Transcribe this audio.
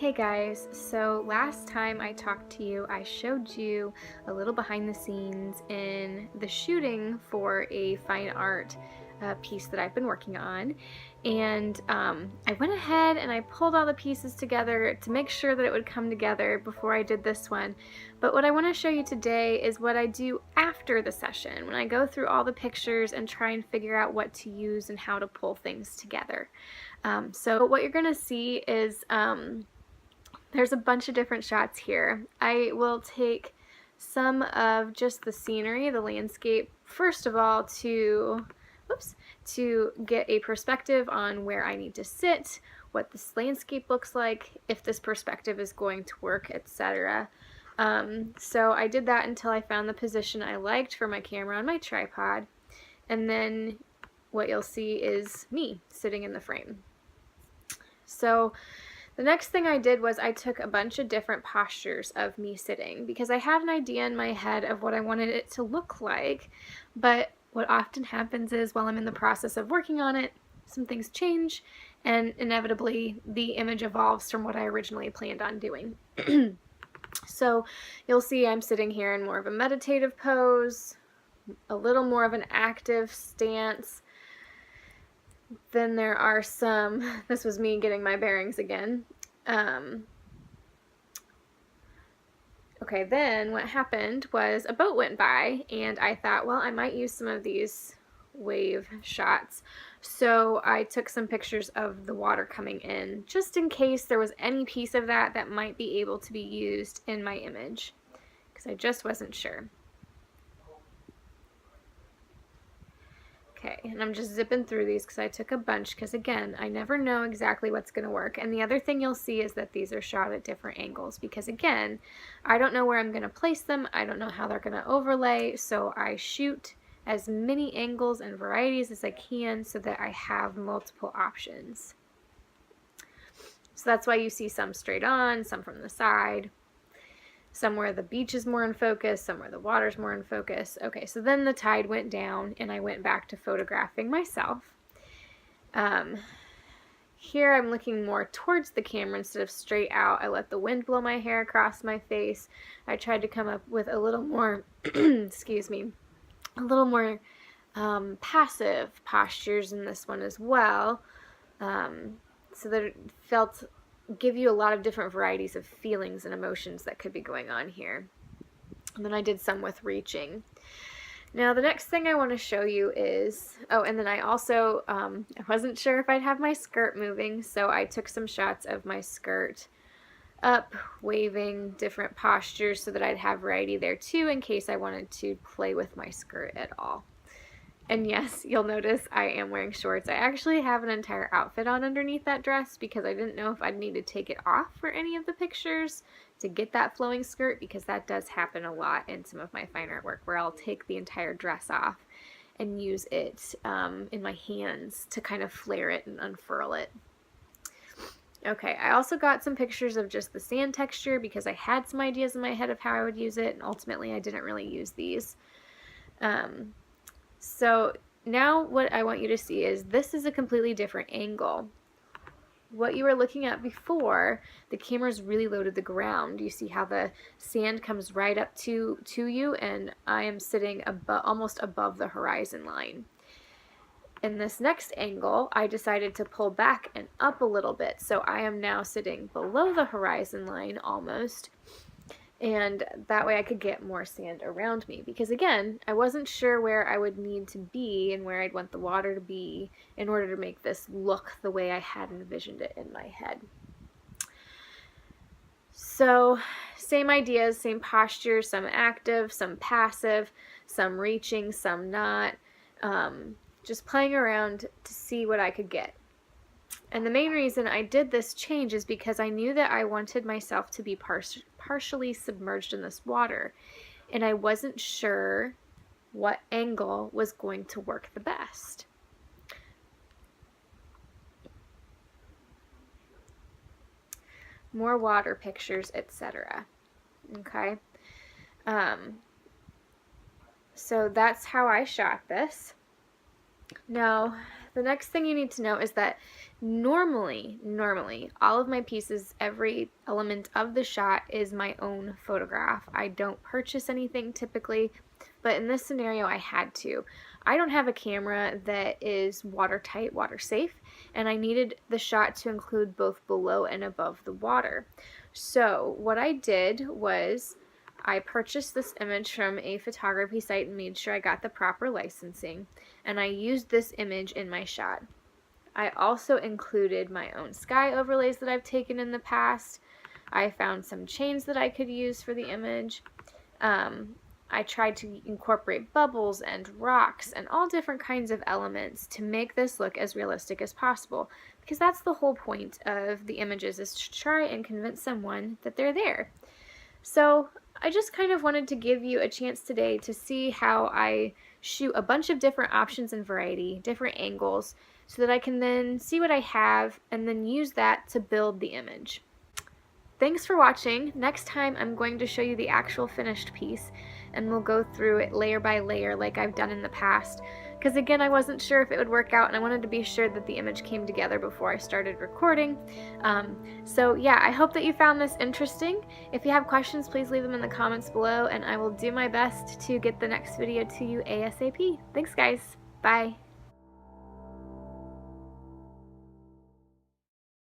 Hey guys, so last time I talked to you, I showed you a little behind the scenes in the shooting for a fine art piece that I've been working on. And I went ahead and I pulled all the pieces together to make sure that it would come together before I did this one. But what I want to show you today is what I do after the session, when I go through all the pictures and try and figure out what to use and how to pull things together. So what you're going to see is there's a bunch of different shots here. I will take some of just the scenery, the landscape, first of all to get a perspective on where I need to sit, what this landscape looks like, if this perspective is going to work, etc. So I did that until I found the position I liked for my camera on my tripod, and then what you'll see is me sitting in the frame. So the next thing I did was I took a bunch of different postures of me sitting because I had an idea in my head of what I wanted it to look like, but what often happens is while I'm in the process of working on it, some things change and inevitably the image evolves from what I originally planned on doing. So you'll see I'm sitting here in more of a meditative pose, a little more of an active stance. Then there are some, this was me getting my bearings again. Okay, then what happened was a boat went by and I thought, well, I might use some of these wave shots. So I took some pictures of the water coming in, just in case there was any piece of that that might be able to be used in my image, because I just wasn't sure. Okay, and I'm just zipping through these because I took a bunch because, again, I never know exactly what's going to work. And the other thing you'll see is that these are shot at different angles because, again, I don't know where I'm going to place them. I don't know how they're going to overlay, so I shoot as many angles and varieties as I can so that I have multiple options. So that's why you see some straight on, some from the side, somewhere the beach is more in focus, somewhere the water's more in focus. Okay, so then the tide went down and I went back to photographing myself. Here I'm looking more towards the camera instead of straight out. I let the wind blow my hair across my face. I tried to come up with a little more, excuse me, a little more passive postures in this one as well, so that it give you a lot of different varieties of feelings and emotions that could be going on here. And then I did some with reaching. Now the next thing I want to show you is, oh, and then I also, I wasn't sure if I'd have my skirt moving, so I took some shots of my skirt up, waving, different postures so that I'd have variety there too in case I wanted to play with my skirt at all. And yes, you'll notice I am wearing shorts. I actually have an entire outfit on underneath that dress because I didn't know if I'd need to take it off for any of the pictures to get that flowing skirt, because that does happen a lot in some of my fine art work where I'll take the entire dress off and use it in my hands to kind of flare it and unfurl it. Okay, I also got some pictures of just the sand texture because I had some ideas in my head of how I would use it, and ultimately I didn't really use these. So now what I want you to see is this is a completely different angle. What you were looking at before, the camera's really low to the ground. You see how the sand comes right up to you, and I am sitting almost above the horizon line. In this next angle, I decided to pull back and up a little bit, so I am now sitting below the horizon line almost. And that way I could get more sand around me, because again, I wasn't sure where I would need to be and where I'd want the water to be in order to make this look the way I had envisioned it in my head. So same ideas, same posture, some active, some passive, some reaching, some not, just playing around to see what I could get. And the main reason I did this change is because I knew that I wanted myself to be partially submerged in this water, and I wasn't sure what angle was going to work the best. More water pictures, etc. Okay. So that's how I shot this. Now, The next thing you need to know is that normally, all of my pieces, every element of the shot is my own photograph. I don't purchase anything typically, but in this scenario I had to. I don't have a camera that is watertight, water safe, and I needed the shot to include both below and above the water. So what I did was I purchased this image from a photography site and made sure I got the proper licensing, and I used this image in my shot. I also included my own sky overlays that I've taken in the past. I found some chains that I could use for the image. I tried to incorporate bubbles and rocks and all different kinds of elements to make this look as realistic as possible, because that's the whole point of the images, is to try and convince someone that they're there. So I just kind of wanted to give you a chance today to see how I shoot a bunch of different options and variety, different angles, so that I can then see what I have and then use that to build the image. Thanks for watching. Next time I'm going to show you the actual finished piece, and we'll go through it layer by layer like I've done in the past, because again, I wasn't sure if it would work out and I wanted to be sure that the image came together before I started recording. So yeah, I hope that you found this interesting. If you have questions, please leave them in the comments below and I will do my best to get the next video to you ASAP. Thanks guys. Bye.